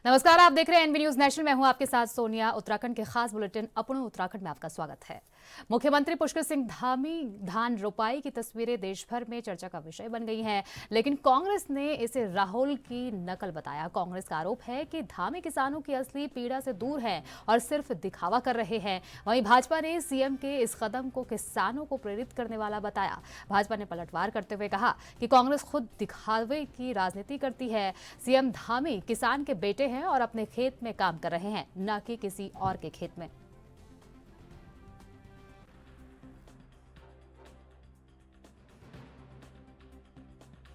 नमस्कार, आप देख रहे हैं एनबी न्यूज नेशनल। मैं हूं आपके साथ सोनिया। उत्तराखंड के खास बुलेटिन अपनों उत्तराखंड में आपका स्वागत है। मुख्यमंत्री पुष्कर सिंह धामी धान रोपाई की तस्वीरें देश भर में चर्चा का विषय बन गई हैं, लेकिन कांग्रेस ने इसे राहुल की नकल बताया। कांग्रेस का आरोप है कि धामी किसानों की असली पीड़ा से दूर हैं और सिर्फ दिखावा कर रहे हैं। वहीं भाजपा ने सीएम के इस कदम को किसानों को प्रेरित करने वाला बताया। भाजपा ने पलटवार करते हुए कहा कि कांग्रेस खुद दिखावे की राजनीति करती है। सीएम धामी किसान के बेटे हैं और अपने खेत में काम कर रहे हैं, न कि किसी और के खेत में।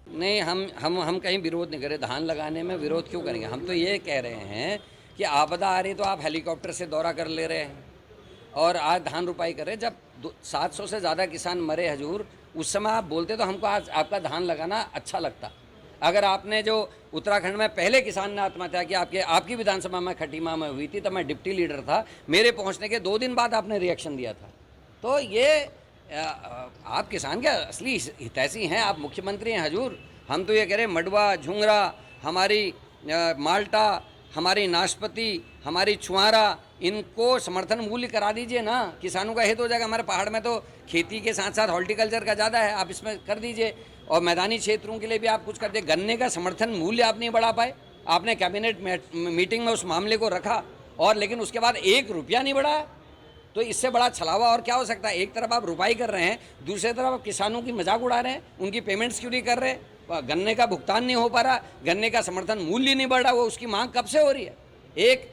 नहीं, हम कहीं विरोध नहीं करें। धान लगाने में विरोध क्यों करेंगे? हम तो ये कह रहे हैं कि आपदा आ रही तो आप हेलीकॉप्टर से दौरा कर ले रहे हैं और आज धान रुपाई कर रहे हैं। जब 700 से ज़्यादा किसान मरे हजूर, उस समय आप बोलते तो हमको आज आपका धान लगाना अच्छा लगता। अगर आपने जो उत्तराखंड में पहले किसान ने आत्महत्या की आपकी विधानसभा में खटीमा में हुई थी, तब मैं डिप्टी लीडर था, मेरे पहुंचने के 2 दिन बाद आपने रिएक्शन दिया था। तो ये आप किसान के असली हितैषी हैं, आप मुख्यमंत्री हैं हजूर। हम तो ये कह रहे हैं मडवा, झुंगरा, हमारी माल्टा, हमारी नाशपाती, हमारी छुआरा, इनको समर्थन मूल्य करा दीजिए ना। किसानों का हित हो जाएगा। हमारे पहाड़ में तो खेती के साथ साथ हॉर्टिकल्चर का ज़्यादा है, आप इसमें कर दीजिए। और मैदानी क्षेत्रों के लिए भी आप कुछ कर दीजिए। गन्ने का समर्थन मूल्य आप नहीं बढ़ा पाए। आपने कैबिनेट मीटिंग में उस मामले को रखा और लेकिन उसके बाद 1 रुपया नहीं बढ़ाया। तो इससे बड़ा छलावा और क्या हो सकता है? एक तरफ आप रुपाई कर रहे हैं, दूसरी तरफ आप किसानों की मजाक उड़ा रहे हैं, उनकी पेमेंट्स क्यों नहीं कर रहे? गन्ने का भुगतान नहीं हो पा रहा, गन्ने का समर्थन मूल्य नहीं बढ़ रहा। वो उसकी मांग कब से हो रही है? एक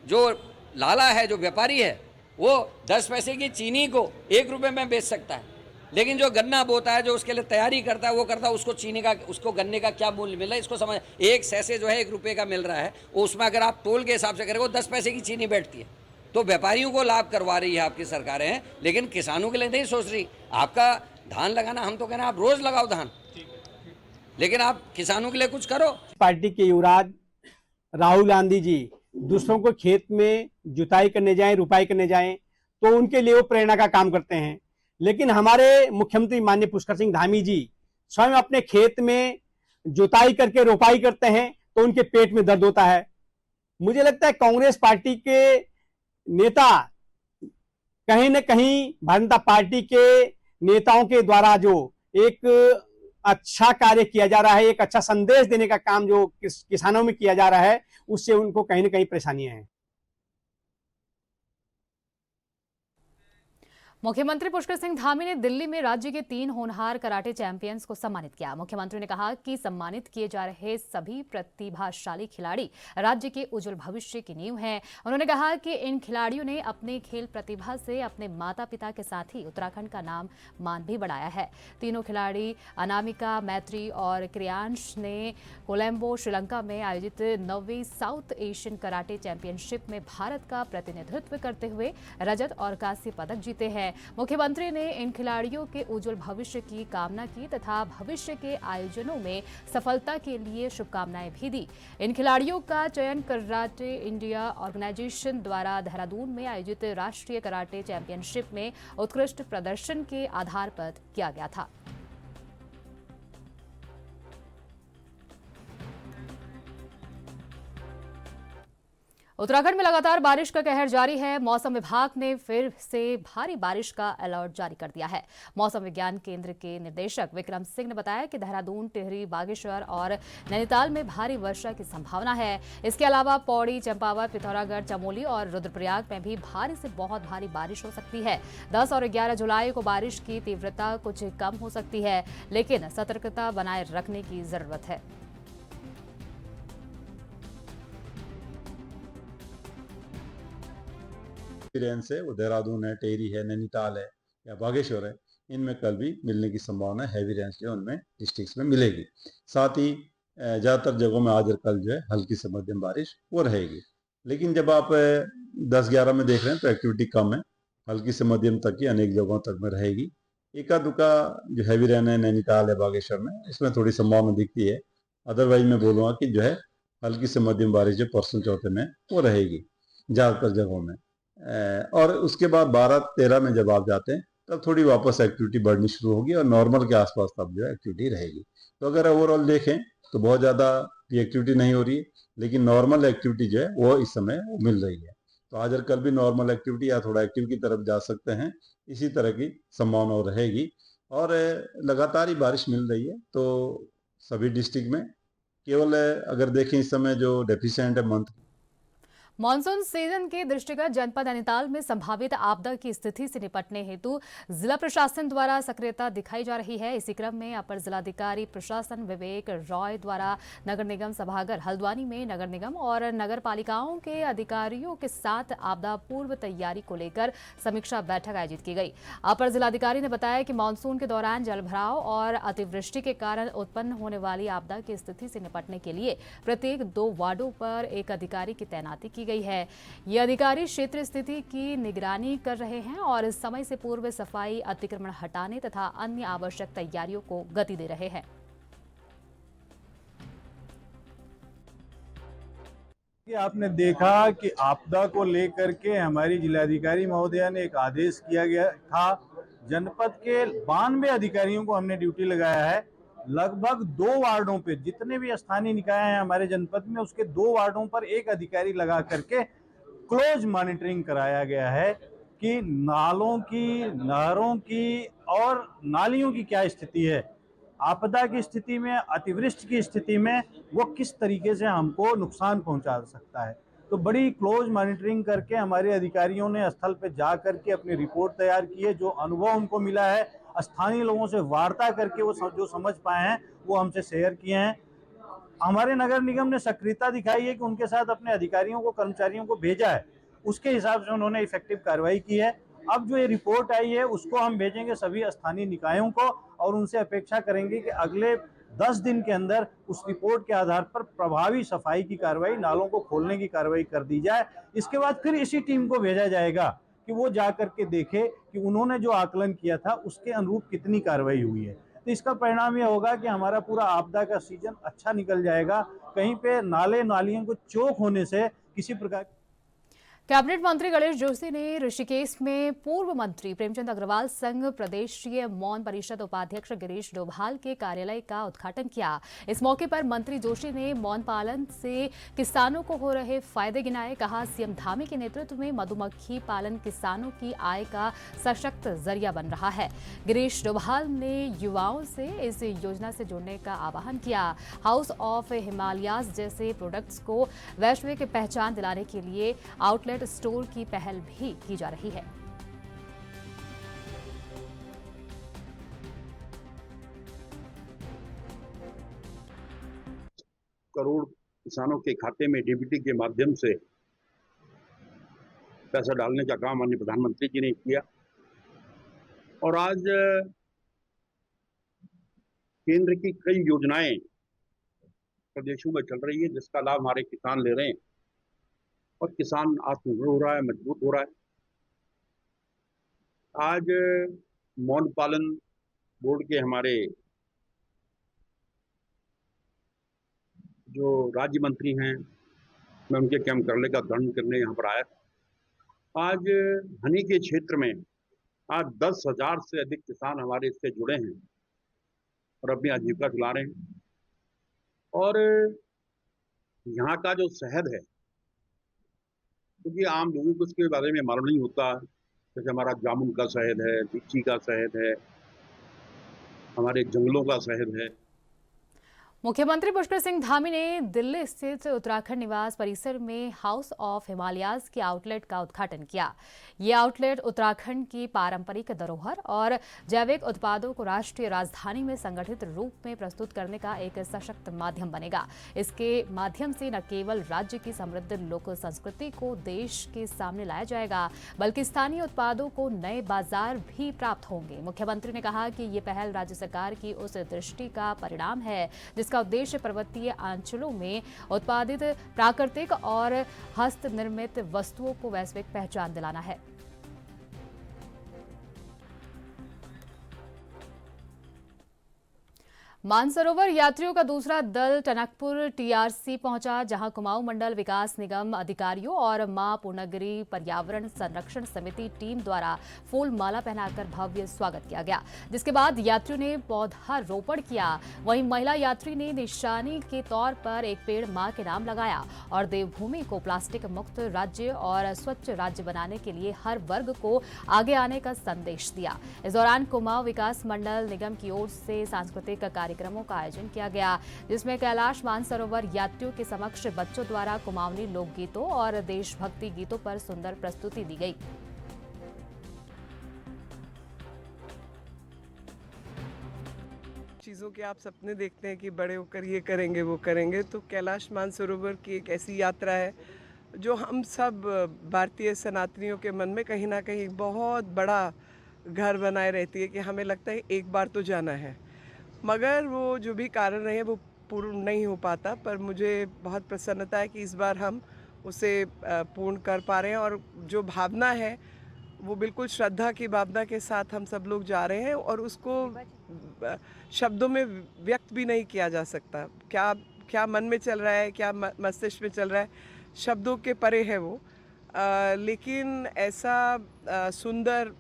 जो लाला है, जो व्यापारी है, वो 10 पैसे की चीनी को 1 रुपये में बेच सकता है, लेकिन जो गन्ना बोता है, जो उसके लिए तैयारी करता है, वो करता है, उसको चीनी का, उसको गन्ने का क्या मूल्य मिल रहा है? इसको समझ। एक सैसे जो है 1 रुपये का मिल रहा है, उसमें अगर आप तोल के हिसाब से करें, वो 10 पैसे की चीनी बैठती है। तो व्यापारियों को लाभ करवा रही है आपकी सरकारें, लेकिन किसानों के लिए नहीं सोच रही। आपका धान लगाना, हम तो कह रहे हैं आप रोज लगाओ धान, लेकिन आप किसानों के लिए कुछ करो। पार्टी के युवराज राहुल गांधी जी दूसरों को खेत में जुताई करने जाएं, रुपाई करने जाएं, तो उनके लिए वो प्रेरणा का काम करते हैं। लेकिन हमारे मुख्यमंत्री माननीय पुष्कर सिंह धामी जी स्वयं अपने खेत में जुताई करके रोपाई करते हैं, तो उनके पेट में दर्द होता है। मुझे लगता है कांग्रेस पार्टी के नेता कहीं न कहीं भारतीय जनता पार्टी के नेताओं के द्वारा जो एक अच्छा कार्य किया जा रहा है, एक अच्छा संदेश देने का काम जो किसानों में किया जा रहा है, उससे उनको कहीं न कहीं परेशानियां हैं। मुख्यमंत्री पुष्कर सिंह धामी ने दिल्ली में राज्य के 3 होनहार कराटे चैंपियंस को सम्मानित किया। मुख्यमंत्री ने कहा कि सम्मानित किए जा रहे सभी प्रतिभाशाली खिलाड़ी राज्य के उज्जवल भविष्य की नींव हैं। उन्होंने कहा कि इन खिलाड़ियों ने अपने खेल प्रतिभा से अपने माता पिता के साथ ही उत्तराखंड का नाम मान भी बढ़ाया है। तीनों खिलाड़ी अनामिका, मैत्री और क्रियांश ने कोलंबो, श्रीलंका में आयोजित 9वीं साउथ एशियन कराटे चैंपियनशिप में भारत का प्रतिनिधित्व करते हुए रजत और कांस्य पदक जीते हैं। मुख्यमंत्री ने इन खिलाड़ियों के उज्जवल भविष्य की कामना की तथा भविष्य के आयोजनों में सफलता के लिए शुभकामनाएं भी दी। इन खिलाड़ियों का चयन कराटे इंडिया ऑर्गेनाइजेशन द्वारा देहरादून में आयोजित राष्ट्रीय कराटे चैंपियनशिप में उत्कृष्ट प्रदर्शन के आधार पर किया गया था। उत्तराखंड में लगातार बारिश का कहर जारी है। मौसम विभाग ने फिर से भारी बारिश का अलर्ट जारी कर दिया है। मौसम विज्ञान केंद्र के निदेशक विक्रम सिंह ने बताया कि देहरादून, टिहरी, बागेश्वर और नैनीताल में भारी वर्षा की संभावना है। इसके अलावा पौड़ी, चंपावत, पिथौरागढ़, चमोली और रुद्रप्रयाग में भी भारी से बहुत भारी बारिश हो सकती है। 10 और 11 जुलाई को बारिश की तीव्रता कुछ कम हो सकती है, लेकिन सतर्कता बनाए रखने की जरूरत है। रेंज है, वो देहरादून है, टेहरी है, नैनीताल है या बागेश्वर है, इनमें कल भी मिलने की संभावना है। हैवी रेंज जो उनमें डिस्ट्रिक्ट्स में मिलेगी। साथ ही ज़्यादातर जगहों में आज और कल जो है हल्की से मध्यम बारिश वो रहेगी। लेकिन जब आप 10-11 में देख रहे हैं तो एक्टिविटी कम है, हल्की से मध्यम तक की अनेक जगहों तक में रहेगी। एका दुका जो हैवी रेन है नैनीताल है, बागेश्वर में, इसमें थोड़ी संभावना दिखती है। अदरवाइज मैं बोलूँगा कि जो है हल्की से मध्यम बारिश जो परसों चौथे में वो रहेगी ज़्यादातर जगहों में। और उसके बाद 12-13 में जब आप जाते हैं तब थोड़ी वापस एक्टिविटी बढ़नी शुरू होगी और नॉर्मल के आसपास तब जो है एक्टिविटी रहेगी। तो अगर ओवरऑल देखें तो बहुत ज़्यादा भी एक्टिविटी नहीं हो रही है, लेकिन नॉर्मल एक्टिविटी जो है वो इस समय मिल रही है। तो आज और कल भी नॉर्मल एक्टिविटी या थोड़ा एक्टिव की तरफ जा सकते हैं, इसी तरह की संभावना रहेगी। और लगातार ही बारिश मिल रही है, तो सभी डिस्ट्रिक्ट में केवल अगर देखें इस समय जो डेफिशिएंट है मंथ मानसून सीजन के दृष्टिगत जनपद नैनीताल में संभावित आपदा की स्थिति से निपटने हेतु जिला प्रशासन द्वारा सक्रियता दिखाई जा रही है। इसी क्रम में अपर जिलाधिकारी प्रशासन विवेक रॉय द्वारा नगर निगम सभागार हल्द्वानी में नगर निगम और नगर पालिकाओं के अधिकारियों के साथ आपदा पूर्व तैयारी को लेकर समीक्षा बैठक आयोजित की गई। अपर जिलाधिकारी ने बताया कि मानसून के दौरान जलभराव और अतिवृष्टि के कारण उत्पन्न होने वाली आपदा की स्थिति से निपटने के लिए प्रत्येक 2 वार्डों पर एक अधिकारी की तैनाती की गई है। ये अधिकारी क्षेत्र स्थिति की निगरानी कर रहे हैं और समय से पूर्व सफाई, अतिक्रमण हटाने तथा अन्य आवश्यक तैयारियों को गति दे रहे हैं। आपने देखा कि आपदा को लेकर के हमारी जिलाधिकारी महोदया ने एक आदेश किया गया था। जनपद के 92 अधिकारियों को हमने ड्यूटी लगाया है। लगभग 2 वार्डों पे जितने भी स्थानीय निकाय हैं हमारे जनपद में, उसके 2 वार्डों पर एक अधिकारी लगा करके क्लोज मॉनिटरिंग कराया गया है कि नालों की, नहरों की और नालियों की क्या स्थिति है। आपदा की स्थिति में, अतिवृष्टि की स्थिति में वो किस तरीके से हमको नुकसान पहुंचा सकता है। तो बड़ी क्लोज मॉनिटरिंग करके हमारे अधिकारियों ने स्थल पर जा करके अपनी रिपोर्ट तैयार की है। जो अनुभव उनको मिला है, स्थानीय लोगों से वार्ता करके वो जो समझ पाए हैं वो हमसे शेयर किए हैं। हमारे नगर निगम ने सक्रियता दिखाई है कि उनके साथ अपने अधिकारियों को, कर्मचारियों को भेजा है, उसके हिसाब से उन्होंने इफेक्टिव कार्रवाई की है। अब जो ये रिपोर्ट आई है उसको हम भेजेंगे सभी स्थानीय निकायों को और उनसे अपेक्षा करेंगे कि अगले 10 दिन के अंदर उस रिपोर्ट के आधार पर प्रभावी सफाई की कार्रवाई, नालों को खोलने की कार्रवाई कर दी जाए। इसके बाद फिर इसी टीम को भेजा जाएगा कि वो जा करके देखे कि उन्होंने जो आकलन किया था उसके अनुरूप कितनी कार्रवाई हुई है। तो इसका परिणाम यह होगा कि हमारा पूरा आपदा का सीजन अच्छा निकल जाएगा। कहीं पे नाले नालियों को चोक होने से किसी प्रकार। कैबिनेट मंत्री गणेश जोशी ने ऋषिकेश में पूर्व मंत्री प्रेमचंद अग्रवाल संघ प्रदेशीय मौन परिषद उपाध्यक्ष गिरीश डोभाल के कार्यालय का उद्घाटन किया। इस मौके पर मंत्री जोशी ने मौन पालन से किसानों को हो रहे फायदे गिनाए। कहा, सीएम धामी के नेतृत्व में मधुमक्खी पालन किसानों की आय का सशक्त जरिया बन रहा है। गिरीश डोभाल ने युवाओं से इस योजना से जुड़ने का आह्वान किया। हाउस ऑफ हिमालयाज जैसे प्रोडक्ट्स को वैश्विक पहचान दिलाने के लिए आउटलेट स्टोर की पहल भी की जा रही है। करोड़ किसानों के खाते में डीबीटी के माध्यम से पैसा डालने का काम माननीय प्रधानमंत्री जी ने किया और आज केंद्र की कई योजनाएं प्रदेशों में चल रही है जिसका लाभ हमारे किसान ले रहे हैं और किसान आत्मनिर्भर हो रहा है, मजबूत हो रहा है। आज मौन पालन बोर्ड के हमारे जो राज्य मंत्री हैं, मैं उनके कैंप करने का गठन करने यहाँ पर आया। आज हनी के क्षेत्र में आज 10,000 से अधिक किसान हमारे इससे जुड़े हैं और अपनी आजीविका चला रहे हैं। और यहाँ का जो शहद है, क्योंकि आम लोगों को इसके बारे में मालूम नहीं होता, जैसे हमारा जामुन का शहद है, लीची का शहद है, हमारे जंगलों का शहद है। मुख्यमंत्री पुष्कर सिंह धामी ने दिल्ली स्थित उत्तराखंड निवास परिसर में हाउस ऑफ हिमालयाज के आउटलेट का उद्घाटन किया। ये आउटलेट उत्तराखंड की पारंपरिक धरोहर और जैविक उत्पादों को राष्ट्रीय राजधानी में संगठित रूप में प्रस्तुत करने का एक सशक्त माध्यम बनेगा। इसके माध्यम से न केवल राज्य की समृद्ध लोक संस्कृति को देश के सामने लाया जाएगा, बल्कि स्थानीय उत्पादों को नए बाजार भी प्राप्त होंगे। मुख्यमंत्री ने कहा कि ये पहल राज्य सरकार की उस दृष्टि का परिणाम है जिसका उद्देश्य पर्वतीय अंचलों में उत्पादित प्राकृतिक और हस्त निर्मित वस्तुओं को वैश्विक पहचान दिलाना है। मानसरोवर यात्रियों का दूसरा दल टनकपुर टीआरसी पहुंचा, जहां कुमाऊं मंडल विकास निगम अधिकारियों और मां पूर्णगिरी पर्यावरण संरक्षण समिति टीम द्वारा फूल माला पहनाकर भव्य स्वागत किया गया, जिसके बाद यात्रियों ने पौधारोपण किया। वहीं महिला यात्री ने निशानी के तौर पर एक पेड़ मां के नाम लगाया और देवभूमि को प्लास्टिक मुक्त राज्य और स्वच्छ राज्य बनाने के लिए हर वर्ग को आगे आने का संदेश दिया। इस दौरान कुमाऊं विकास मंडल निगम की ओर से सांस्कृतिक कार्यक्रमों का आयोजन किया गया, जिसमें कैलाश मानसरोवर यात्रियों के समक्ष बच्चों द्वारा कुमाऊनी लोकगीतों और देशभक्ति गीतों पर सुंदर प्रस्तुति दी गई। चीज़ों के आप सपने देखते हैं कि बड़े होकर ये करेंगे वो करेंगे, तो कैलाश मानसरोवर की एक ऐसी यात्रा है जो हम सब भारतीय सनातनियों के मन में कहीं ना कहीं बहुत बड़ा घर बनाए रहती है कि हमें लगता है एक बार तो जाना है, मगर वो जो भी कारण रहे वो पूर्ण नहीं हो पाता। पर मुझे बहुत प्रसन्नता है कि इस बार हम उसे पूर्ण कर पा रहे हैं और जो भावना है वो बिल्कुल श्रद्धा की भावना के साथ हम सब लोग जा रहे हैं और उसको शब्दों में व्यक्त भी नहीं किया जा सकता। क्या क्या मन में चल रहा है, क्या मस्तिष्क में चल रहा है, शब्दों के परे है वो। लेकिन ऐसा सुंदर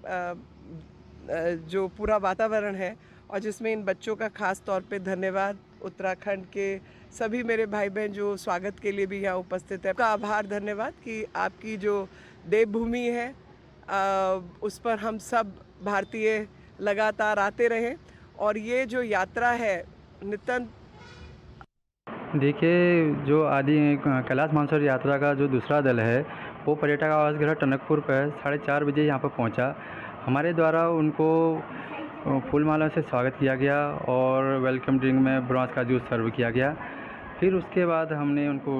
जो पूरा वातावरण है और जिसमें इन बच्चों का खास तौर पे धन्यवाद, उत्तराखंड के सभी मेरे भाई बहन जो स्वागत के लिए भी यहाँ उपस्थित है, आपका आभार, धन्यवाद कि आपकी जो देवभूमि है उस पर हम सब भारतीय लगातार आते रहें और ये जो यात्रा है नितंत। देखिए, जो आदि कैलाश मानसरोवर यात्रा का जो दूसरा दल है वो पर्यटक आवास गृह टनकपुर पर 4:30 बजे यहाँ पर पहुँचा। हमारे द्वारा उनको फूलमाला से स्वागत किया गया और वेलकम ड्रिंक में ब्रॉन्ज का जूस सर्व किया गया। फिर उसके बाद हमने उनको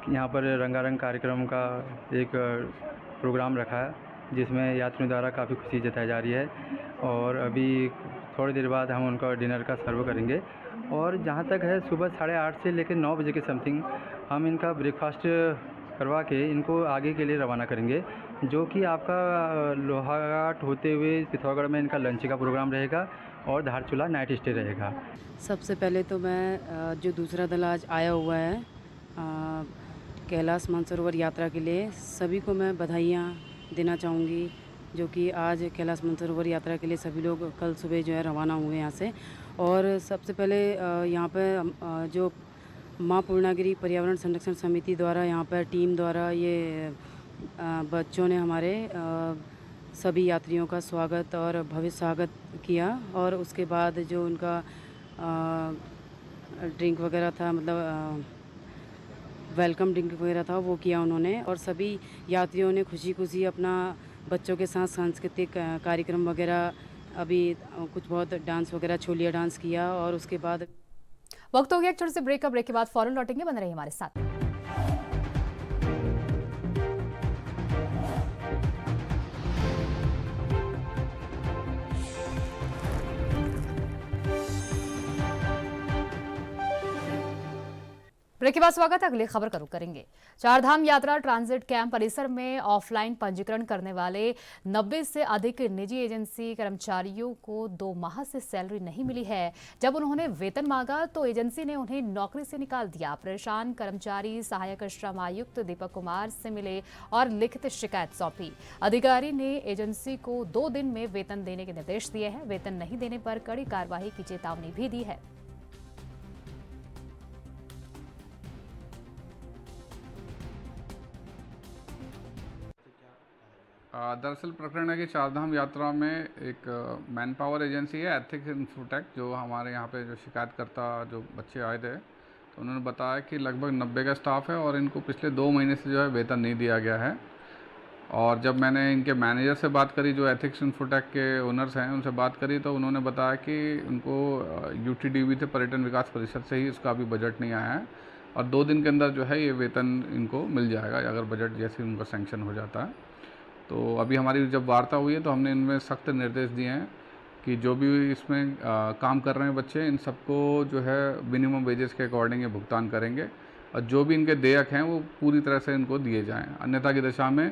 यहाँ पर रंगारंग कार्यक्रम का एक प्रोग्राम रखा जिसमें यात्रियों द्वारा काफ़ी खुशी जताई जा रही है और अभी थोड़ी देर बाद हम उनका डिनर का सर्व करेंगे। और जहाँ तक है सुबह 8:30 से लेकर 9 बजे के समथिंग हम इनका ब्रेकफास्ट करवा के इनको आगे के लिए रवाना करेंगे, जो कि आपका लोहाघाट होते हुए पिथौरागढ़ में इनका लंच का प्रोग्राम रहेगा और धारचूला नाइट स्टे रहेगा। सबसे पहले तो मैं जो दूसरा दल आज आया हुआ है कैलाश मानसरोवर यात्रा के लिए, सभी को मैं बधाइयाँ देना चाहूँगी, जो कि आज कैलाश मानसरोवर यात्रा के लिए सभी लोग कल सुबह जो है रवाना हुए यहाँ से। और सबसे पहले यहाँ पे जो मां पूर्णागिरी पर्यावरण संरक्षण समिति द्वारा यहाँ पर टीम द्वारा ये बच्चों ने हमारे सभी यात्रियों का स्वागत और भव्य स्वागत किया और उसके बाद जो उनका ड्रिंक वगैरह था, मतलब वेलकम ड्रिंक वगैरह था, वो किया उन्होंने। और सभी यात्रियों ने खुशी खुशी अपना बच्चों के साथ सांस्कृतिक कार्यक्रम वगैरह, अभी कुछ बहुत डांस वगैरह, छोलिया डांस किया। और उसके बाद वक्त हो गया एक छोटे से ब्रेक का। ब्रेक के बाद फौरन लौटेंगे, बने रहिए हमारे साथ। ब्रेक के बाद स्वागत है। अगली खबर का रुख करेंगे। चारधाम यात्रा ट्रांजिट कैंप परिसर में ऑफलाइन पंजीकरण करने वाले 90 से अधिक निजी एजेंसी कर्मचारियों को 2 माह से सैलरी नहीं मिली है। जब उन्होंने वेतन मांगा तो एजेंसी ने उन्हें नौकरी से निकाल दिया। परेशान कर्मचारी सहायक श्रम आयुक्त दीपक कुमार से मिले और लिखित शिकायत सौंपी। अधिकारी ने एजेंसी को 2 दिन में वेतन देने के निर्देश दिए हैं। वेतन नहीं देने पर कड़ी कार्रवाई की चेतावनी भी दी है। दरअसल प्रकरण है कि चारधाम यात्रा में एक मैन पावर एजेंसी है एथिक्स इंफोटेक, जो हमारे यहाँ पे जो शिकायतकर्ता जो बच्चे आए थे तो उन्होंने बताया कि लगभग 90 का स्टाफ है और इनको पिछले 2 महीने से जो है वेतन नहीं दिया गया है। और जब मैंने इनके मैनेजर से बात करी, जो एथिक्स इंफोटेक के ओनर्स हैं, उनसे बात करी तो उन्होंने बताया कि उनको UTDB थे, पर्यटन विकास परिषद से ही इसका अभी बजट नहीं आया है और 2 दिन के अंदर जो है ये वेतन इनको मिल जाएगा अगर बजट जैसे उनका सैंक्शन हो जाता है। तो अभी हमारी जब वार्ता हुई है तो हमने इनमें सख्त निर्देश दिए हैं कि जो भी इसमें काम कर रहे हैं बच्चे, इन सबको जो है मिनिमम वेजेस के अकॉर्डिंग ये भुगतान करेंगे और जो भी इनके देयक हैं वो पूरी तरह से इनको दिए जाएं। अन्यथा की दशा में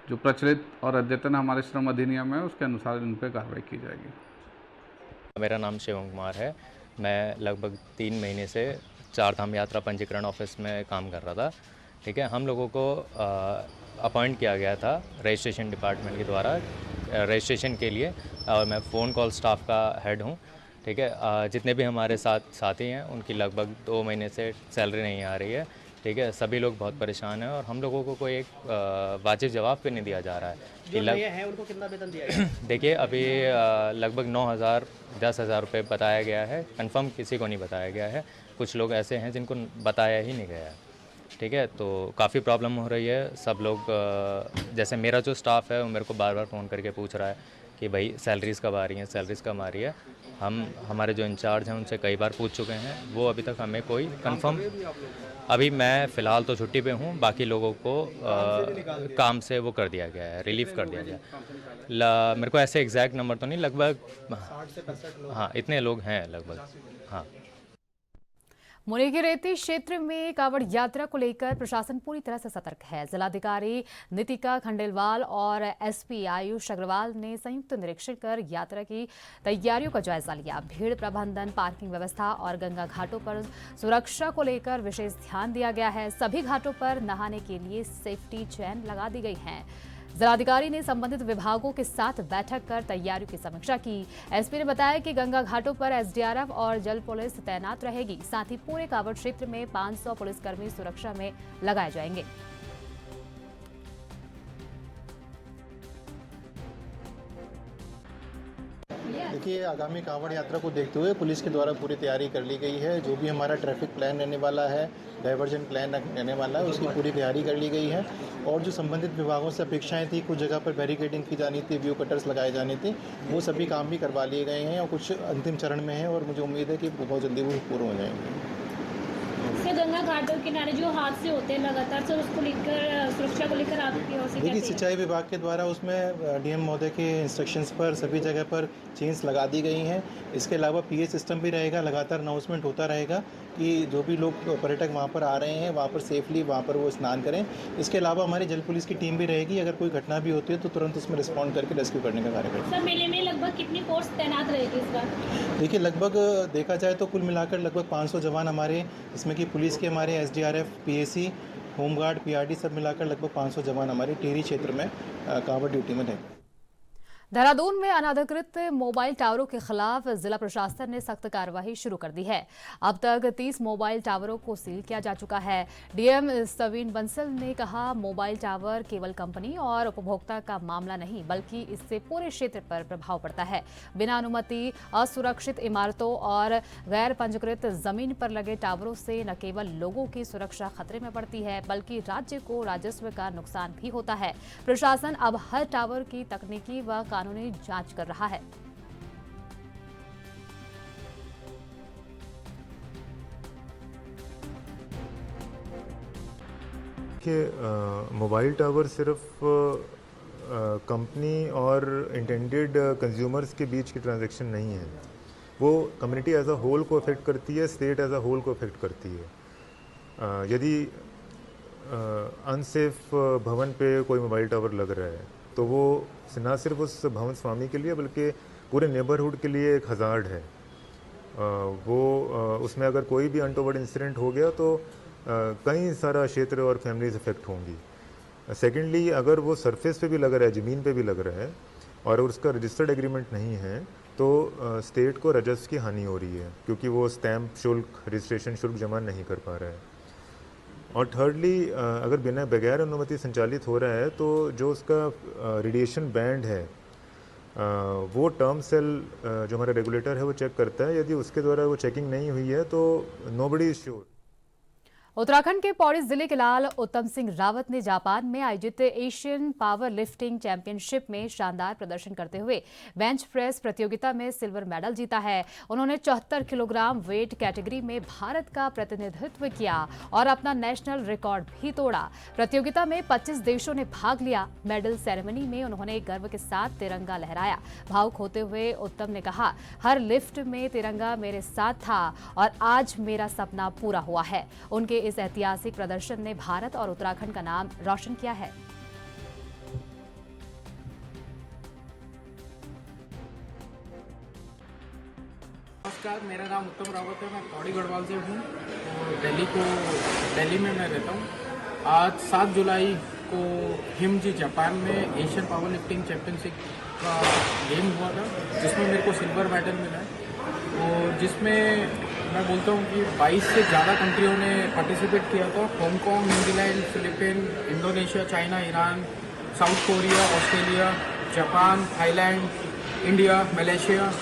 जो प्रचलित और अद्यतन हमारे श्रम अधिनियम है उसके अनुसार इन पर कार्रवाई की जाएगी। मेरा नाम शिवम कुमार है। मैं लगभग 3 महीने से चारधाम यात्रा पंजीकरण ऑफिस में काम कर रहा था। ठीक है, हम लोगों को अपॉइंट किया गया था रजिस्ट्रेशन डिपार्टमेंट के द्वारा रजिस्ट्रेशन के लिए, और मैं फ़ोन कॉल स्टाफ का हेड हूँ। ठीक है, जितने भी हमारे साथी हैं उनकी लगभग 2 महीने से सैलरी नहीं आ रही है। ठीक है, सभी लोग बहुत परेशान हैं और हम लोगों को कोई एक वाजिब जवाब क्यों नहीं दिया जा रहा है कि हैं उनको कितना वेतन दिया गया? देखिए, अभी लगभग 9,000 10,000 रुपये बताया गया है, कंफर्म किसी को नहीं बताया गया है। कुछ लोग ऐसे हैं जिनको बताया ही नहीं गया है। ठीक है, तो काफ़ी प्रॉब्लम हो रही है। सब लोग जैसे मेरा जो स्टाफ है वो मेरे को बार बार फ़ोन करके पूछ रहा है कि भाई सैलरीज़ कब आ रही हैं, सैलरीज़ कब आ रही है। हमारे जो इंचार्ज हैं उनसे कई बार पूछ चुके हैं, वो अभी तक हमें कोई कंफर्म। अभी मैं फ़िलहाल तो छुट्टी पे हूँ, बाकी लोगों को काम से वो कर दिया गया है, रिलीव कर दिया गया। मेरे को ऐसे एग्जैक्ट नंबर तो नहीं, लगभग 60 से 65 लोग। हाँ, इतने लोग हैं लगभग। हाँ। मुनि के रेती क्षेत्र में कांवड़ यात्रा को लेकर प्रशासन पूरी तरह से सतर्क है। जिलाधिकारी नितिका खंडेलवाल और एसपी आयुष अग्रवाल ने संयुक्त निरीक्षण कर यात्रा की तैयारियों का जायजा लिया। भीड़ प्रबंधन, पार्किंग व्यवस्था और गंगा घाटों पर सुरक्षा को लेकर विशेष ध्यान दिया गया है। सभी घाटों पर नहाने के लिए सेफ्टी चेन लगा दी गई है। जिलाधिकारी ने संबंधित विभागों के साथ बैठक कर तैयारियों की समीक्षा की। एसपी ने बताया कि गंगा घाटों पर एसडीआरएफ और जल पुलिस तैनात रहेगी। साथ ही पूरे कांवड़ क्षेत्र में 500 पुलिसकर्मी सुरक्षा में लगाए जाएंगे। देखिए, आगामी कांवड़ यात्रा को देखते हुए पुलिस के द्वारा पूरी तैयारी कर ली गई है। जो भी हमारा ट्रैफिक प्लान रहने वाला है, डाइवर्जन प्लान रहने वाला है, उसकी पूरी तैयारी कर ली गई है। और जो संबंधित विभागों से अपेक्षाएं थी, कुछ जगह पर बैरिकेडिंग की जानी थी, व्यू कटर्स लगाए जाने थे, वो सभी काम भी करवा लिए गए हैं और कुछ अंतिम चरण में है और मुझे उम्मीद है कि बहुत जल्दी वो पूर्ण हो जाएंगे। गंगा घाटों के किनारे जो हादसे होते हैं लगातार, सर उसको लेकर, सुरक्षा को लेकर आपकी ओर से देखिए, सिंचाई विभाग के द्वारा उसमें डीएम महोदय के इंस्ट्रक्शंस पर सभी जगह पर चेन्स लगा दी गई हैं। इसके अलावा पीए सिस्टम भी रहेगा, लगातार अनाउंसमेंट होता रहेगा कि जो भी लोग पर्यटक वहाँ पर आ रहे हैं वहाँ पर सेफली वहाँ पर वो स्नान करें। इसके अलावा हमारी जल पुलिस की टीम भी रहेगी, अगर कोई घटना भी होती है तो तुरंत उसमें रिस्पॉन्ड करके रेस्क्यू करने का कार्य करें। सर, मेले में लगभग कितनी फोर्स तैनात रहेगी इस बार? देखिए, लगभग देखा जाए तो कुल मिलाकर लगभग 500 जवान हमारे, इसमें कि पुलिस के हमारे एसडीआरएफ, पीएसी, होमगार्ड, पीआरडी सब मिलाकर लगभग 500 जवान हमारे टिहरी क्षेत्र में कांवड़ ड्यूटी में रहेंगे। देहरादून में अनाधिकृत मोबाइल टावरों के खिलाफ जिला प्रशासन ने सख्त कार्रवाई शुरू कर दी है। अब तक 30 मोबाइल टावरों को सील किया जा चुका है। डीएम सवीन बंसल ने कहा, मोबाइल टावर केवल कंपनी और उपभोक्ता का मामला नहीं, बल्कि इससे पूरे क्षेत्र पर प्रभाव पड़ता है। बिना अनुमति, असुरक्षित इमारतों और गैर पंजीकृत जमीन पर लगे टावरों से न केवल लोगों की सुरक्षा खतरे में पड़ती है, बल्कि राज्य को राजस्व का नुकसान भी होता है। प्रशासन अब हर टावर की तकनीकी व कानूनी जांच कर रहा है। मोबाइल टावर सिर्फ कंपनी और इंटेंडेड कंज्यूमर्स के बीच की ट्रांजैक्शन नहीं है, वो कम्युनिटी एज अ होल को अफेक्ट करती है, स्टेट एज अ होल को अफेक्ट करती है। यदि अनसेफ भवन पे कोई मोबाइल टावर लग रहा है तो वो न सिर्फ उस भवन स्वामी के लिए बल्कि पूरे नेबरहुड के लिए एक हज़ार्ड है। उसमें अगर कोई भी अनटोवर्ड इंसिडेंट हो गया तो कई सारा क्षेत्र और फैमिलीज इफेक्ट होंगी। सेकेंडली, अगर वो सरफेस पे भी लग रहा है, ज़मीन पे भी लग रहा है और उसका रजिस्टर्ड एग्रीमेंट नहीं है तो स्टेट को राजस्व की हानि हो रही है, क्योंकि वो स्टैम्प शुल्क, रजिस्ट्रेशन शुल्क जमा नहीं कर पा रहा है। और थर्डली, अगर बिना बगैर अनुमति संचालित हो रहा है तो जो उसका रेडिएशन बैंड है वो टर्म सेल जो हमारा रेगुलेटर है वो चेक करता है। यदि उसके द्वारा वो चेकिंग नहीं हुई है तो नोबडी इज श्योर। उत्तराखंड के पौड़ी जिले के लाल उत्तम सिंह रावत ने जापान में आयोजित एशियन पावर लिफ्टिंग चैंपियनशिप में शानदार प्रदर्शन करते हुए बेंच प्रेस प्रतियोगिता में सिल्वर मेडल जीता है। उन्होंने 74 किलोग्राम वेट कैटेगरी में भारत का प्रतिनिधित्व किया और अपना नेशनल रिकॉर्ड भी तोड़ा। प्रतियोगिता में 25 देशों ने भाग लिया। मेडल सेरेमनी में उन्होंने गर्व के साथ तिरंगा लहराया। भावुक होते हुए उत्तम ने कहा, हर लिफ्ट में तिरंगा मेरे साथ था और आज मेरा सपना पूरा हुआ है। उनके इस ऐतिहासिक प्रदर्शन ने भारत और उत्तराखंड का नाम रोशन किया है। नमस्कार, मेरा नाम उत्तम रावत है। मैं पौड़ी गढ़वाल से हूँ और दिल्ली में मैं रहता हूँ। आज 7 जुलाई को हिमजी जापान में एशियन पावर लिफ्टिंग चैम्पियनशिप का गेम हुआ था, जिसमें मेरे को सिल्वर मेडल मिला है और जिसमें मैं बोलता हूँ कि 22 से ज़्यादा कंट्रियों ने पार्टिसिपेट किया था। Hong Kong, New Zealand, Philippine, Indonesia, China, Iran, south Korea, Australia, Japan, Thailand, India, Malaysia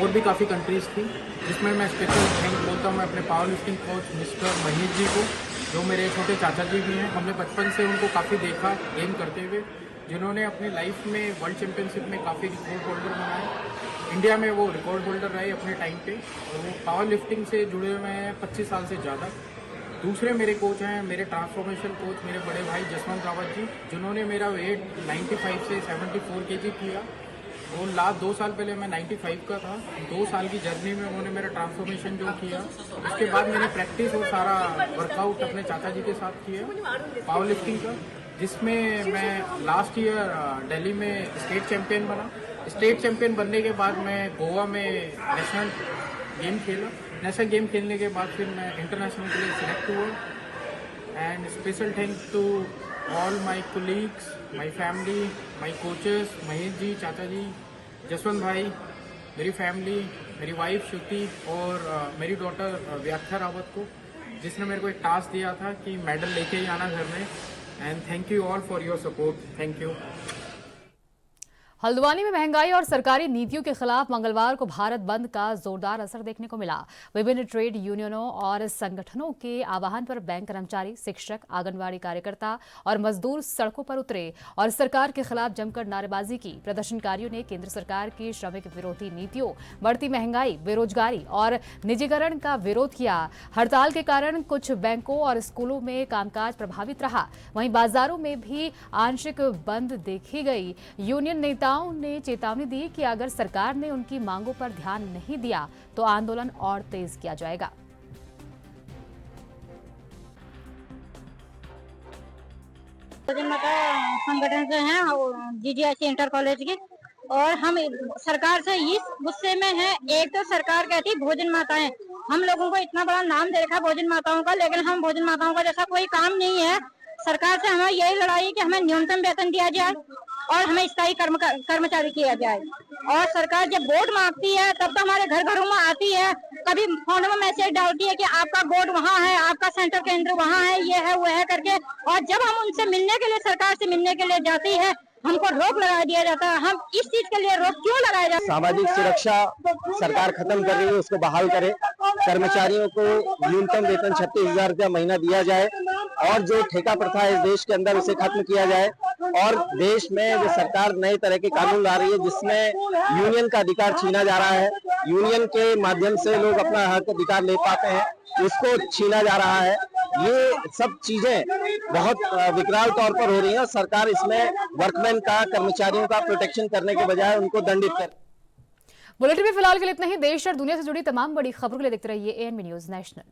और भी काफ़ी कंट्रीज़ थी, जिसमें मैं स्पेशल थैंक बोलता हूँ मैं अपने power lifting coach mister Mahesh ji को, जो मेरे छोटे चाचा जी भी हैं। हमने बचपन से उनको काफ़ी देखा गेम करते हुए, जिन्होंने अपनी लाइफ में वर्ल्ड चैम्पियनशिप में काफ़ी रिकॉर्ड होल्डर बनाए। इंडिया में वो रिकॉर्ड होल्डर रहे अपने टाइम पे और वो पावर लिफ्टिंग से जुड़े हुए हैं 25 साल से ज़्यादा। दूसरे मेरे कोच हैं मेरे ट्रांसफॉर्मेशन कोच मेरे बड़े भाई जसवंत रावत जी, जिन्होंने मेरा वेट 95 से 74 kg किया और लास्ट 2 साल पहले मैं 95 का था। 2 साल की जर्नी में उन्होंने मेरा ट्रांसफॉर्मेशन जो किया, उसके बाद मैंने प्रैक्टिस और सारा वर्कआउट अपने चाचा जी के साथ किया पावर लिफ्टिंग का, जिसमें मैं लास्ट ईयर दिल्ली में स्टेट चैम्पियन बना। स्टेट चैम्पियन बनने के बाद मैं गोवा में नेशनल गेम खेला। नेशनल गेम खेलने के बाद फिर मैं इंटरनेशनल के लिए सिलेक्ट हुआ। And special thanks to all my colleagues, my family, my coaches, Mahesh ji, चाचा जी, जसवंत भाई, मेरी फैमिली, मेरी वाइफ श्रुति और मेरी डॉटर व्याख्या रावत को, जिसने मेरे को एक टास्क दिया था कि मेडल लेके ही आना घर में। And thank you all for your support. Thank you. Haldwani में महंगाई और सरकारी नीतियों के खिलाफ मंगलवार को भारत बंद का जोरदार असर देखने को मिला। विभिन्न ट्रेड यूनियनों और संगठनों के आह्वान पर बैंक कर्मचारी, शिक्षक, आंगनबाड़ी कार्यकर्ता और मजदूर सड़कों पर उतरे और सरकार के खिलाफ जमकर नारेबाजी की। प्रदर्शनकारियों ने केंद्र सरकार की श्रमिक विरोधी नीतियों, बढ़ती महंगाई, बेरोजगारी और निजीकरण का विरोध किया। हड़ताल के कारण कुछ बैंकों और स्कूलों में कामकाज प्रभावित रहा। वहीं बाजारों में भी आंशिक बंद देखी गई। यूनियन नेता ने चेतावनी दी कि अगर सरकार ने उनकी मांगों पर ध्यान नहीं दिया तो आंदोलन और तेज किया जाएगा। संगठन से हैं GGIC इंटर कॉलेज के, और हम सरकार से इस गुस्से में हैं। एक तो सरकार कहती भोजन माताएं, हम लोगों को इतना बड़ा नाम दे रखा भोजन माताओं का, लेकिन हम भोजन माताओं का जैसा कोई काम नहीं है। सरकार से हमें यही लड़ाई है कि हमें न्यूनतम वेतन दिया जाए और हमें स्थायी कर्मचारी किया जाए। और सरकार जब वोट मांगती है तब तो हमारे घरों में आती है, कभी फोन में मैसेज डालती है कि आपका वोट वहाँ है, आपका सेंटर केंद्र वहाँ है, ये है वो है करके। और जब हम उनसे मिलने के लिए, सरकार से मिलने के लिए जाती है, हमको रोक लगा दिया जाता है। हम इस चीज के लिए रोक क्यों लगाया जाता है? सामाजिक सुरक्षा सरकार खत्म कर रही है, उसको बहाल करे। कर्मचारियों को न्यूनतम वेतन 36,000 रुपया महीना दिया जाए और जो ठेका प्रथा है इस देश के अंदर उसे खत्म किया जाए। और देश में जो सरकार नए तरह के कानून ला रही है जिसमें यूनियन का अधिकार छीना जा रहा है, यूनियन के माध्यम से लोग अपना हक अधिकार ले पाते हैं, उसको छीना जा रहा है। ये सब चीजें बहुत विकराल तौर पर हो रही हैं। सरकार इसमें वर्कमैन का, कर्मचारियों का प्रोटेक्शन करने के बजाय उनको दंडित कर। बुलेटिन में फिलहाल के लिए इतना ही। देश और दुनिया से जुड़ी तमाम बड़ी खबरों के लिए देखते रहिए ANB न्यूज़ नेशनल।